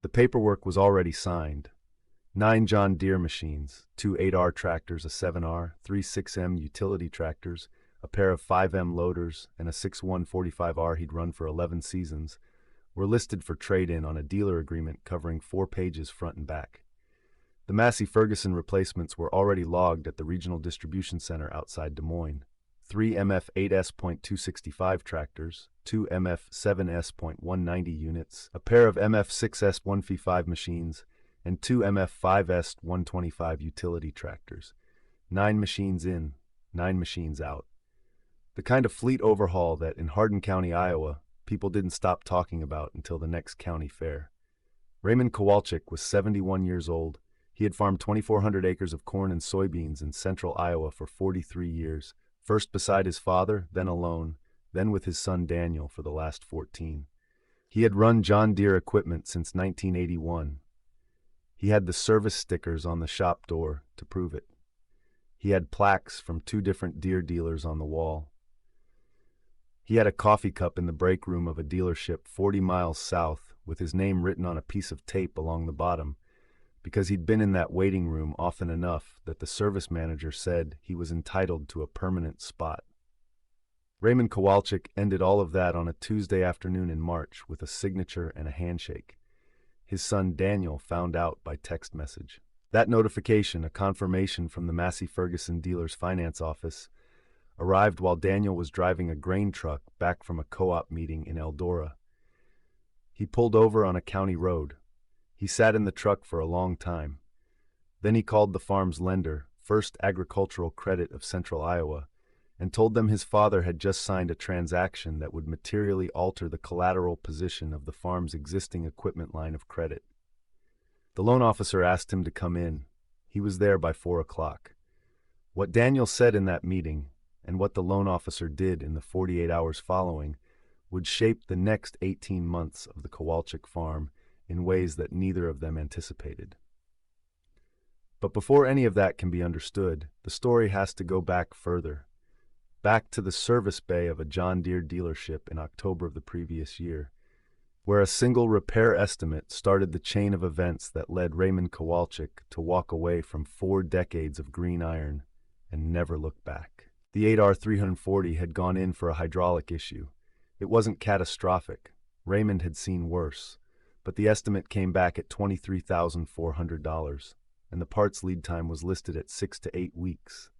The paperwork was already signed. 9 John Deere machines, 2 8R tractors, a 7R, 3 6M utility tractors, a pair of 5M loaders, and a 6-1 45R he'd run for 11 seasons, were listed for trade-in on a dealer agreement covering 4 pages front and back. The Massey Ferguson replacements were already logged at the Regional Distribution Center outside Des Moines. 3 MF8S.265 tractors, 2 MF7S.190 units, a pair of MF6S155 machines, and 2 MF5S125 utility tractors. 9 machines in, 9 machines out. The kind of fleet overhaul that, in Hardin County, Iowa, people didn't stop talking about until the next county fair. Raymond Kowalczyk was 71 years old. He had farmed 2,400 acres of corn and soybeans in central Iowa for 43 years, first beside his father, then alone, then with his son Daniel for the last 14. He had run John Deere equipment since 1981. He had the service stickers on the shop door to prove it. He had plaques from 2 different Deere dealers on the wall. He had a coffee cup in the break room of a dealership 40 miles south with his name written on a piece of tape along the bottom, because he'd been in that waiting room often enough that the service manager said he was entitled to a permanent spot. Raymond Kowalczyk ended all of that on a Tuesday afternoon in March with a signature and a handshake. His son Daniel found out by text message. That notification, a confirmation from the Massey Ferguson dealer's finance office, arrived while Daniel was driving a grain truck back from a co-op meeting in Eldora. He pulled over on a county road. He sat in the truck for a long time. Then he called the farm's lender, First Agricultural Credit of Central Iowa, and told them his father had just signed a transaction that would materially alter the collateral position of the farm's existing equipment line of credit. The loan officer asked him to come in. He was there by 4 o'clock. What Daniel said in that meeting, and what the loan officer did in the 48 hours following, would shape the next 18 months of the Kowalczyk farm in ways that neither of them anticipated. But before any of that can be understood, the story has to go back further, back to the service bay of a John Deere dealership in October of the previous year, where a single repair estimate started the chain of events that led Raymond Kowalczyk to walk away from 4 decades of green iron and never look back. The 8R 340 had gone in for a hydraulic issue. It wasn't catastrophic. Raymond had seen worse, but the estimate came back at $23,400, and the parts lead time was listed at 6 to 8 weeks.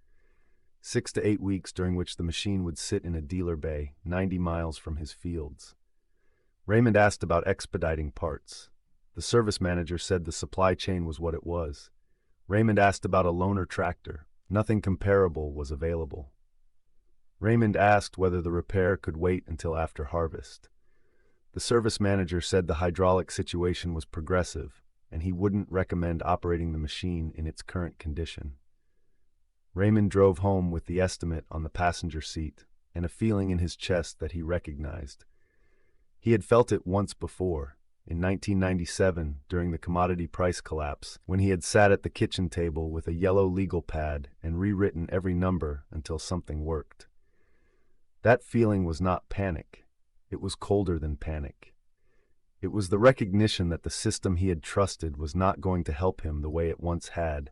6 to 8 weeks during which the machine would sit in a dealer bay 90 miles from his fields. Raymond asked about expediting parts. The service manager said the supply chain was what it was. Raymond asked about a loaner tractor. Nothing comparable was available. Raymond asked whether the repair could wait until after harvest. The service manager said the hydraulic situation was progressive, and he wouldn't recommend operating the machine in its current condition. Raymond drove home with the estimate on the passenger seat and a feeling in his chest that he recognized. He had felt it once before, in 1997 during the commodity price collapse, when he had sat at the kitchen table with a yellow legal pad and rewritten every number until something worked. That feeling was not panic. It was colder than panic. It was the recognition that the system he had trusted was not going to help him the way it once had,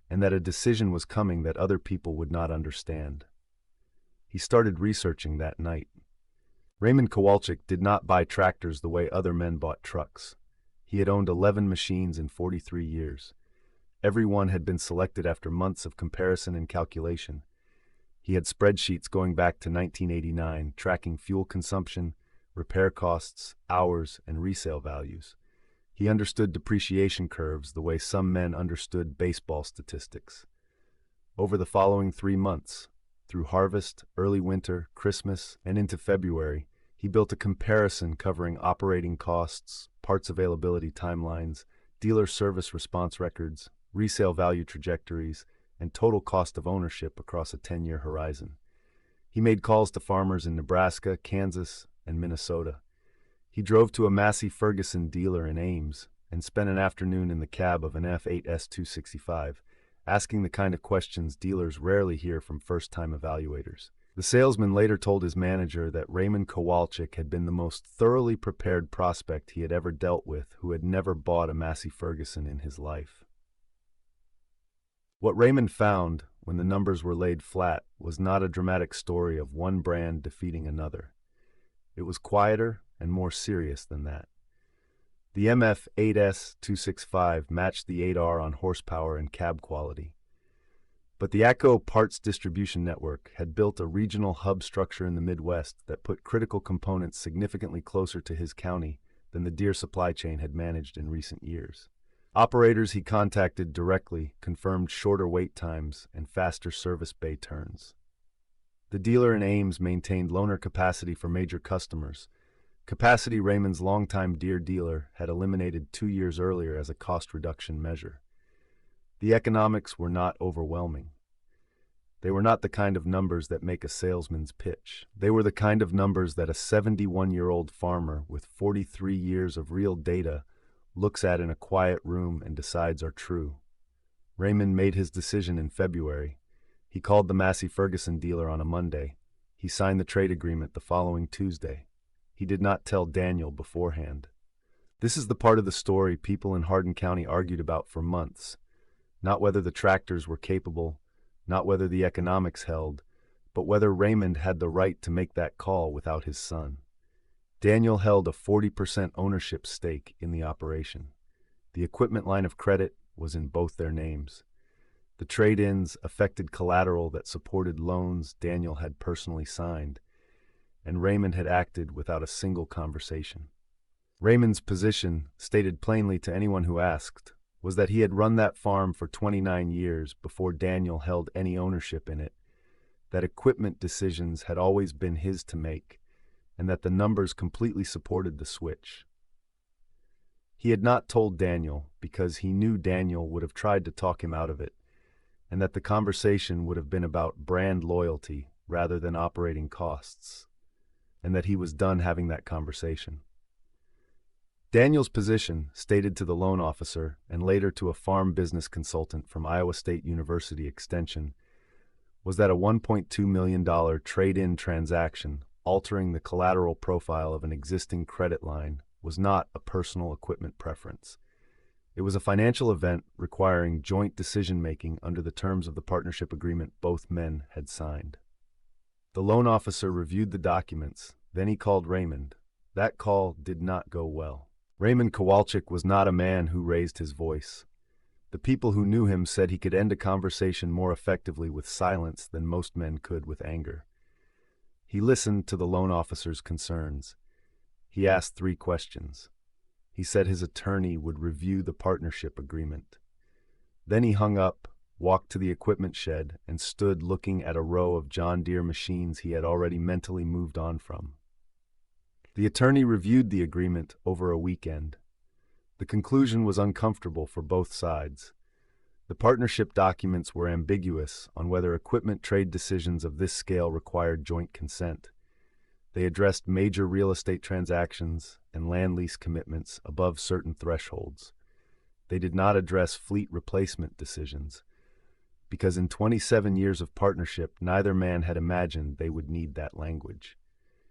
and that a decision was coming that other people would not understand. He started researching that night. Raymond Kowalczyk did not buy tractors the way other men bought trucks. He had owned 11 machines in 43 years. Every one had been selected after months of comparison and calculation. He had spreadsheets going back to 1989, tracking fuel consumption, repair costs, hours, and resale values. He understood depreciation curves the way some men understood baseball statistics. Over the following 3 months, through harvest, early winter, Christmas, and into February, he built a comparison covering operating costs, parts availability timelines, dealer service response records, resale value trajectories, and total cost of ownership across a 10-year horizon. He made calls to farmers in Nebraska, Kansas, and Minnesota. He drove to a Massey Ferguson dealer in Ames and spent an afternoon in the cab of an F8S265, asking the kind of questions dealers rarely hear from first-time evaluators. The salesman later told his manager that Raymond Kowalczyk had been the most thoroughly prepared prospect he had ever dealt with, who had never bought a Massey Ferguson in his life. What Raymond found, when the numbers were laid flat, was not a dramatic story of one brand defeating another. It was quieter and more serious than that. The MF8S265 matched the 8R on horsepower and cab quality. But the ACO parts distribution network had built a regional hub structure in the Midwest that put critical components significantly closer to his county than the Deere supply chain had managed in recent years. Operators he contacted directly confirmed shorter wait times and faster service bay turns. The dealer in Ames maintained loaner capacity for major customers, capacity Raymond's longtime Deere dealer had eliminated 2 years earlier as a cost reduction measure. The economics were not overwhelming. They were not the kind of numbers that make a salesman's pitch. They were the kind of numbers that a 71-year-old farmer with 43 years of real data looks at in a quiet room and decides are true. Raymond made his decision in February. He called the Massey Ferguson dealer on a Monday. He signed the trade agreement the following Tuesday. He did not tell Daniel beforehand. This is the part of the story people in Hardin County argued about for months. Not whether the tractors were capable, not whether the economics held, but whether Raymond had the right to make that call without his son. Daniel held a 40% ownership stake in the operation. The equipment line of credit was in both their names. The trade-ins affected collateral that supported loans Daniel had personally signed, and Raymond had acted without a single conversation. Raymond's position, stated plainly to anyone who asked, was that he had run that farm for 29 years before Daniel held any ownership in it, that equipment decisions had always been his to make, and that the numbers completely supported the switch. He had not told Daniel because he knew Daniel would have tried to talk him out of it, and that the conversation would have been about brand loyalty rather than operating costs, and that he was done having that conversation. Daniel's position, stated to the loan officer and later to a farm business consultant from Iowa State University Extension, was that a $1.2 million trade-in transaction altering the collateral profile of an existing credit line was not a personal equipment preference. It was a financial event requiring joint decision-making under the terms of the partnership agreement both men had signed. The loan officer reviewed the documents, then he called Raymond. That call did not go well. Raymond Kowalczyk was not a man who raised his voice. The people who knew him said he could end a conversation more effectively with silence than most men could with anger. He listened to the loan officer's concerns. He asked 3 questions. He said his attorney would review the partnership agreement. Then he hung up, walked to the equipment shed, and stood looking at a row of John Deere machines he had already mentally moved on from. The attorney reviewed the agreement over a weekend. The conclusion was uncomfortable for both sides. The partnership documents were ambiguous on whether equipment trade decisions of this scale required joint consent. They addressed major real estate transactions and land lease commitments above certain thresholds. They did not address fleet replacement decisions, because in 27 years of partnership, neither man had imagined they would need that language.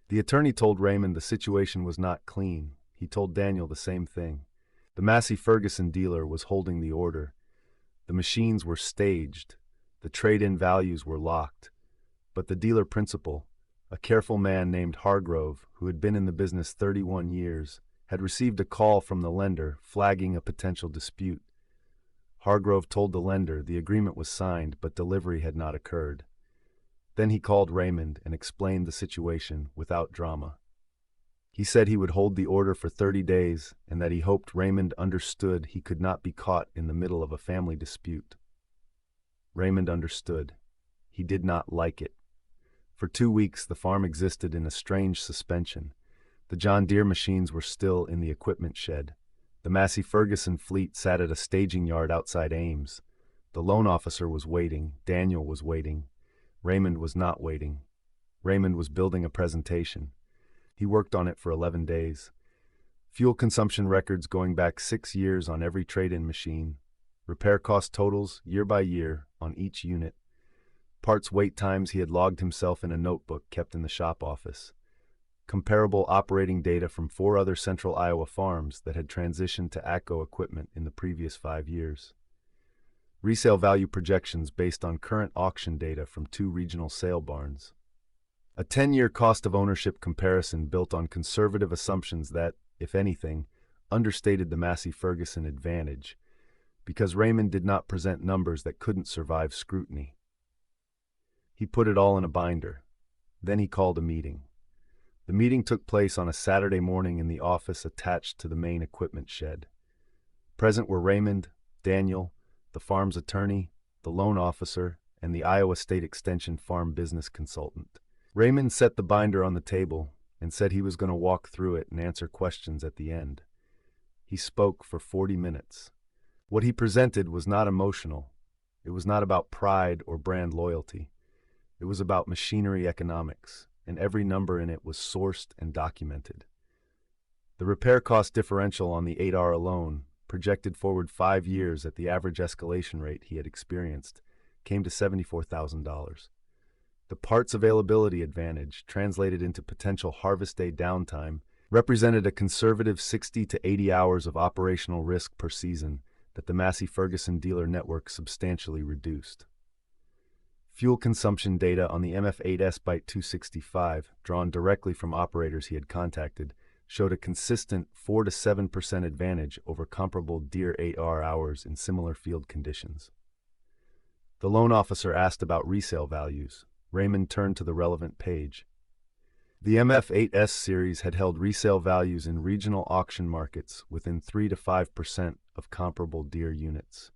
The attorney told Raymond the situation was not clean. He told Daniel the same thing. The Massey Ferguson dealer was holding the order. The machines were staged. The trade-in values were locked. But the dealer principal, a careful man named Hargrove, who had been in the business 31 years, had received a call from the lender flagging a potential dispute. Hargrove told the lender the agreement was signed, but delivery had not occurred. Then he called Raymond and explained the situation without drama. He said he would hold the order for 30 days and that he hoped Raymond understood he could not be caught in the middle of a family dispute. Raymond understood. He did not like it. For 2 weeks, the farm existed in a strange suspension. The John Deere machines were still in the equipment shed. The Massey Ferguson fleet sat at a staging yard outside Ames. The loan officer was waiting. Daniel was waiting. Raymond was not waiting. Raymond was building a presentation. He worked on it for 11 days. Fuel consumption records going back 6 years on every trade-in machine. Repair cost totals year by year on each unit. Parts wait times he had logged himself in a notebook kept in the shop office. Comparable operating data from 4 other central Iowa farms that had transitioned to ACO equipment in the previous 5 years. Resale value projections based on current auction data from 2 regional sale barns. A 10-year cost of ownership comparison built on conservative assumptions that, if anything, understated the Massey Ferguson advantage, because Raymond did not present numbers that couldn't survive scrutiny. He put it all in a binder. Then he called a meeting. The meeting took place on a Saturday morning in the office attached to the main equipment shed. Present were Raymond, Daniel, the farm's attorney, the loan officer, and the Iowa State Extension farm business consultant. Raymond set the binder on the table and said he was going to walk through it and answer questions at the end. He spoke for 40 minutes. What he presented was not emotional. It was not about pride or brand loyalty. It was about machinery economics, and every number in it was sourced and documented. The repair cost differential on the 8R alone, projected forward 5 years at the average escalation rate he had experienced, came to $74,000. The parts availability advantage, translated into potential harvest day downtime, represented a conservative 60 to 80 hours of operational risk per season that the Massey Ferguson dealer network substantially reduced. Fuel consumption data on the MF8S Byte 265, drawn directly from operators he had contacted, showed a consistent 4 to 7% advantage over comparable Deere 8R hours in similar field conditions. The loan officer asked about resale values. Raymond turned to the relevant page. The MF8S series had held resale values in regional auction markets within 3 to 5% of comparable Deere units.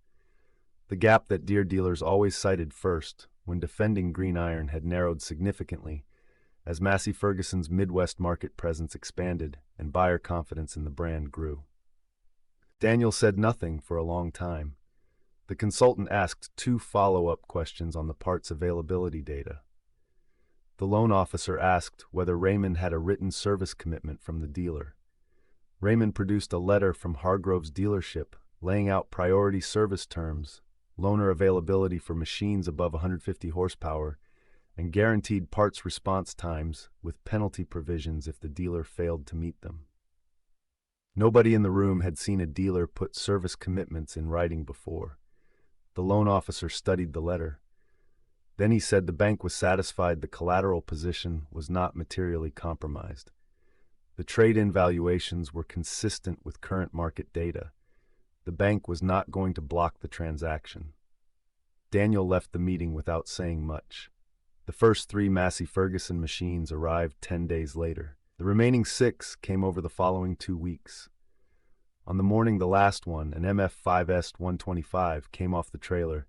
The gap that Deere dealers always cited first when defending green iron had narrowed significantly as Massey Ferguson's Midwest market presence expanded and buyer confidence in the brand grew. Daniel said nothing for a long time. The consultant asked 2 follow-up questions on the parts availability data. The loan officer asked whether Raymond had a written service commitment from the dealer. Raymond produced a letter from Hargrove's dealership laying out priority service terms, loaner availability for machines above 150 horsepower, and guaranteed parts response times with penalty provisions if the dealer failed to meet them. Nobody in the room had seen a dealer put service commitments in writing before. The loan officer studied the letter. Then he said the bank was satisfied the collateral position was not materially compromised. The trade-in valuations were consistent with current market data. The bank was not going to block the transaction. Daniel left the meeting without saying much. The first 3 Massey Ferguson machines arrived 10 days later. The remaining 6 came over the following 2 weeks. On the morning the last one, an MF5S 125, came off the trailer,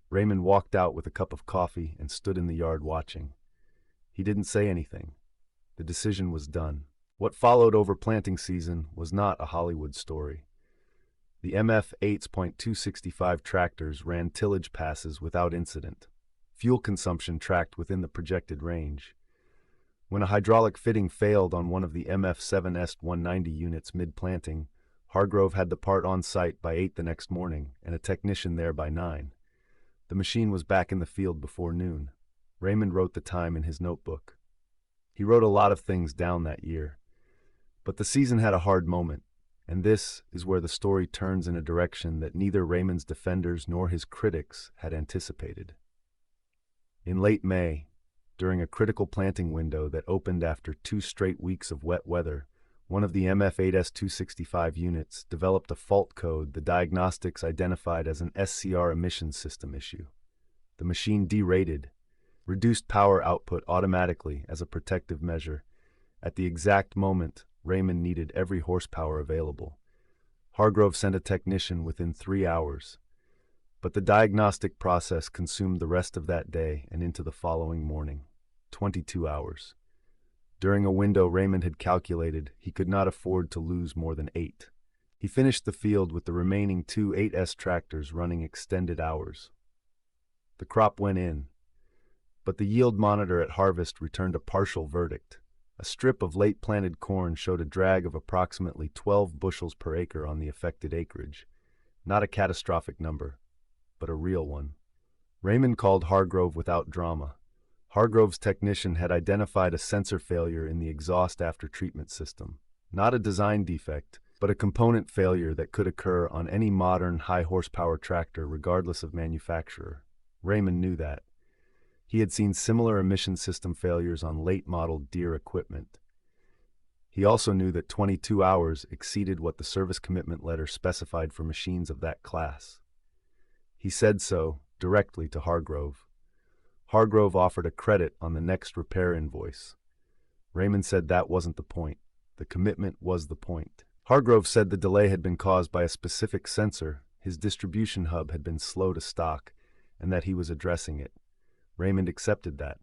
Raymond walked out with a cup of coffee and stood in the yard watching. He didn't say anything. The decision was done. What followed over planting season was not a Hollywood story. The MF8.265 tractors ran tillage passes without incident. Fuel consumption tracked within the projected range. When a hydraulic fitting failed on one of the MF7S 190 units mid-planting, Hargrove had the part on site by 8 the next morning and a technician there by 9. The machine was back in the field before noon. Raymond wrote the time in his notebook. He wrote a lot of things down that year. But the season had a hard moment, and this is where the story turns in a direction that neither Raymond's defenders nor his critics had anticipated. In late May, during a critical planting window that opened after 2 straight weeks of wet weather, one of the MF8S 265 units developed a fault code the diagnostics identified as an SCR emission system issue. The machine derated, reduced power output automatically as a protective measure, at the exact moment Raymond needed every horsepower available. Hargrove sent a technician within 3 hours, but the diagnostic process consumed the rest of that day and into the following morning, 22 hours. During a window Raymond had calculated he could not afford to lose more than 8. He finished the field with the remaining 2 8S tractors running extended hours. The crop went in, but the yield monitor at harvest returned a partial verdict. A strip of late-planted corn showed a drag of approximately 12 bushels per acre on the affected acreage. Not a catastrophic number, but a real one. Raymond called Hargrove without drama. Hargrove's technician had identified a sensor failure in the exhaust after-treatment system. Not a design defect, but a component failure that could occur on any modern high-horsepower tractor regardless of manufacturer. Raymond knew that. He had seen similar emission system failures on late-model Deere equipment. He also knew that 22 hours exceeded what the service commitment letter specified for machines of that class. He said so directly to Hargrove. Hargrove offered a credit on the next repair invoice. Raymond said that wasn't the point. The commitment was the point. Hargrove said the delay had been caused by a specific sensor, his distribution hub had been slow to stock, and that he was addressing it. Raymond accepted that.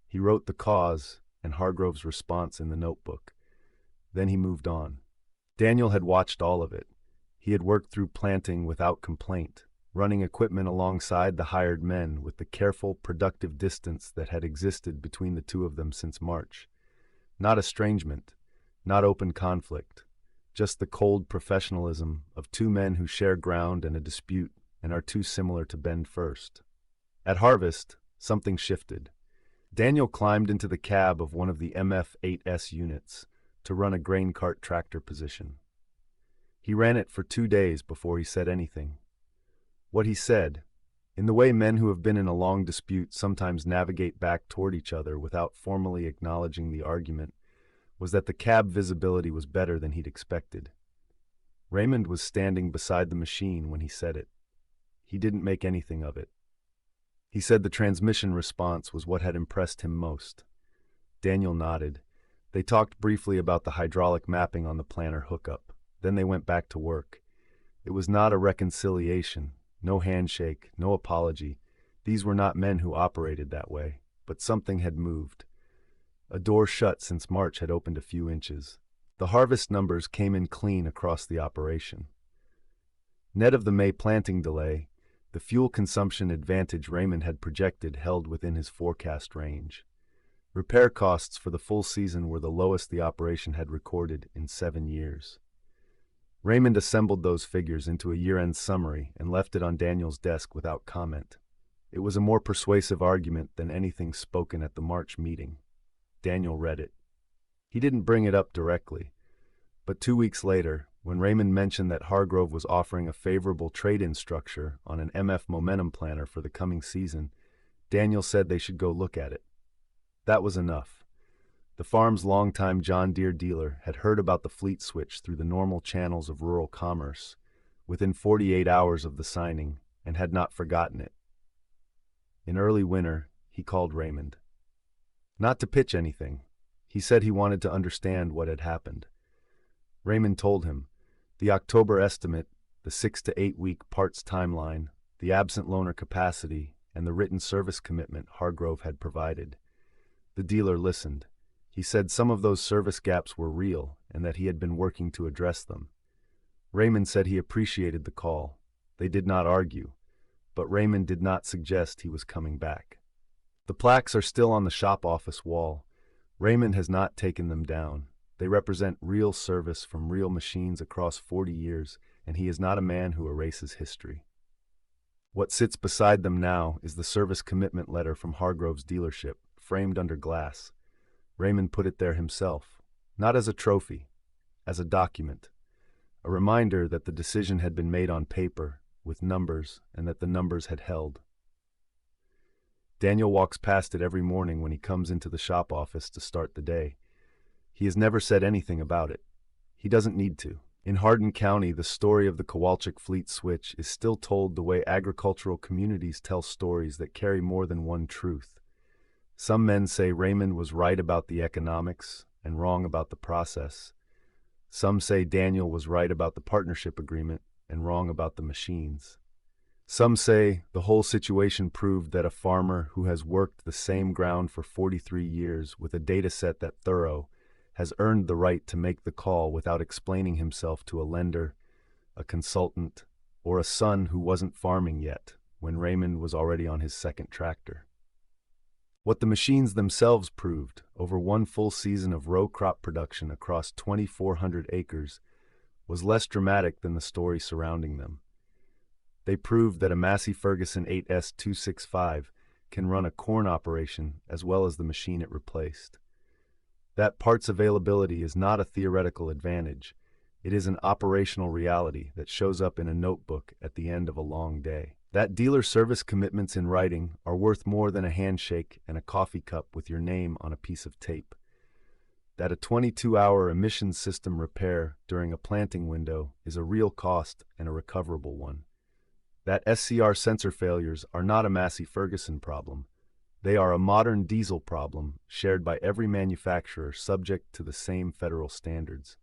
He wrote the cause and Hargrove's response in the notebook. Then he moved on. Daniel had watched all of it. He had worked through planting without complaint, running equipment alongside the hired men with the careful, productive distance that had existed between the two of them since March. Not estrangement, not open conflict, just the cold professionalism of two men who share ground and a dispute and are too similar to bend first. At harvest, something shifted. Daniel climbed into the cab of one of the MF-8S units to run a grain cart tractor position. He ran it for 2 days before he said anything. What he said, in the way men who have been in a long dispute sometimes navigate back toward each other without formally acknowledging the argument, was that the cab visibility was better than he'd expected. Raymond was standing beside the machine when he said it. He didn't make anything of it. He said the transmission response was what had impressed him most. Daniel nodded. They talked briefly about the hydraulic mapping on the planter hookup. Then they went back to work. It was not a reconciliation, no handshake, no apology. These were not men who operated that way, but something had moved. A door shut since March had opened a few inches. The harvest numbers came in clean across the operation. Net of the May planting delay, the fuel consumption advantage Raymond had projected held within his forecast range. Repair costs for the full season were the lowest the operation had recorded in 7 years. Raymond assembled those figures into a year-end summary and left it on Daniel's desk without comment. It was a more persuasive argument than anything spoken at the March meeting. Daniel read it. He didn't bring it up directly, but 2 weeks later, when Raymond mentioned that Hargrove was offering a favorable trade-in structure on an MF Momentum planner for the coming season, Daniel said they should go look at it. That was enough. The farm's longtime John Deere dealer had heard about the fleet switch through the normal channels of rural commerce within 48 hours of the signing and had not forgotten it. In early winter, he called Raymond. Not to pitch anything. He said he wanted to understand what had happened. Raymond told him the October estimate, the 6 to 8 week parts timeline, the absent loaner capacity, and the written service commitment Hargrove had provided. The dealer listened. He said some of those service gaps were real and that he had been working to address them. Raymond said he appreciated the call. They did not argue, but Raymond did not suggest he was coming back. The plaques are still on the shop office wall. Raymond has not taken them down. They represent real service from real machines across 40 years, and he is not a man who erases history. What sits beside them now is the service commitment letter from Hargrove's dealership, framed under glass. Raymond put it there himself, not as a trophy, as a document, a reminder that the decision had been made on paper, with numbers, and that the numbers had held. Daniel walks past it every morning when he comes into the shop office to start the day. He has never said anything about it. He doesn't need to. In Hardin County, the story of the Kowalczyk fleet switch is still told the way agricultural communities tell stories that carry more than one truth. Some men say Raymond was right about the economics and wrong about the process. Some say Daniel was right about the partnership agreement and wrong about the machines. Some say the whole situation proved that a farmer who has worked the same ground for 43 years with a data set that thorough has earned the right to make the call without explaining himself to a lender, a consultant, or a son who wasn't farming yet when Raymond was already on his second tractor. What the machines themselves proved over one full season of row crop production across 2,400 acres was less dramatic than the story surrounding them. They proved that a Massey Ferguson 8S265 can run a corn operation as well as the machine it replaced. That parts availability is not a theoretical advantage. It is an operational reality that shows up in a notebook at the end of a long day. That dealer service commitments in writing are worth more than a handshake and a coffee cup with your name on a piece of tape. That a 22-hour emissions system repair during a planting window is a real cost and a recoverable one. That SCR sensor failures are not a Massey Ferguson problem. They are a modern diesel problem shared by every manufacturer subject to the same federal standards.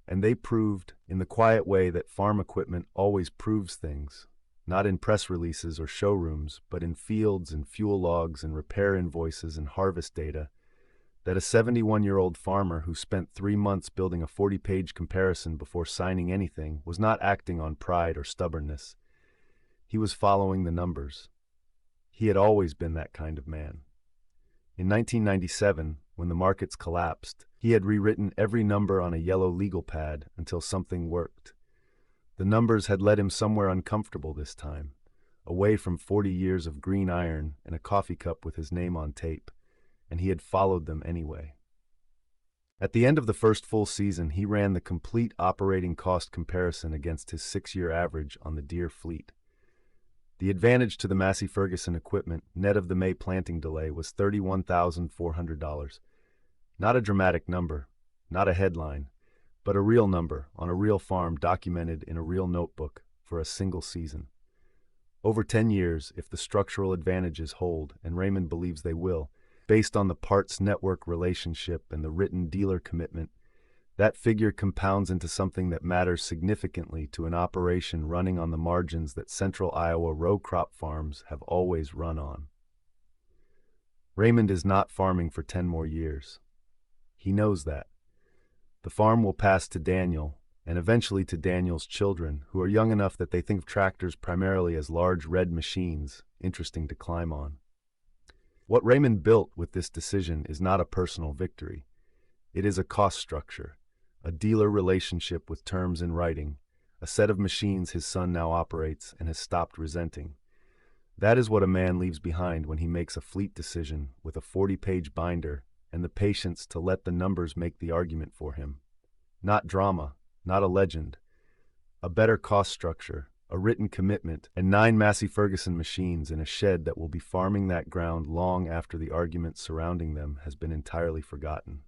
And they proved, in the quiet way that farm equipment always proves things, not in press releases or showrooms, but in fields and fuel logs and repair invoices and harvest data, that a 71-year-old farmer who spent 3 months building a 40-page comparison before signing anything was not acting on pride or stubbornness. He was following the numbers. He had always been that kind of man. In 1997, when the markets collapsed, he had rewritten every number on a yellow legal pad until something worked. The numbers had led him somewhere uncomfortable this time, away from 40 years of green iron and a coffee cup with his name on tape, and he had followed them anyway. At the end of the first full season, he ran the complete operating cost comparison against his 6-year average on the Deere fleet. The advantage to the Massey Ferguson equipment, net of the May planting delay, was $31,400. Not a dramatic number, not a headline, but a real number on a real farm documented in a real notebook for a single season. Over 10 years, if the structural advantages hold, and Raymond believes they will, based on the parts network relationship and the written dealer commitment, that figure compounds into something that matters significantly to an operation running on the margins that central Iowa row crop farms have always run on. Raymond is not farming for 10 more years. He knows that. The farm will pass to Daniel, and eventually to Daniel's children, who are young enough that they think of tractors primarily as large red machines, interesting to climb on. What Raymond built with this decision is not a personal victory. It is a cost structure, a dealer relationship with terms in writing, a set of machines his son now operates and has stopped resenting. That is what a man leaves behind when he makes a fleet decision with a 40-page binder and the patience to let the numbers make the argument for him. Not drama, not a legend. A better cost structure, a written commitment, and 9 Massey Ferguson machines in a shed that will be farming that ground long after the argument surrounding them has been entirely forgotten.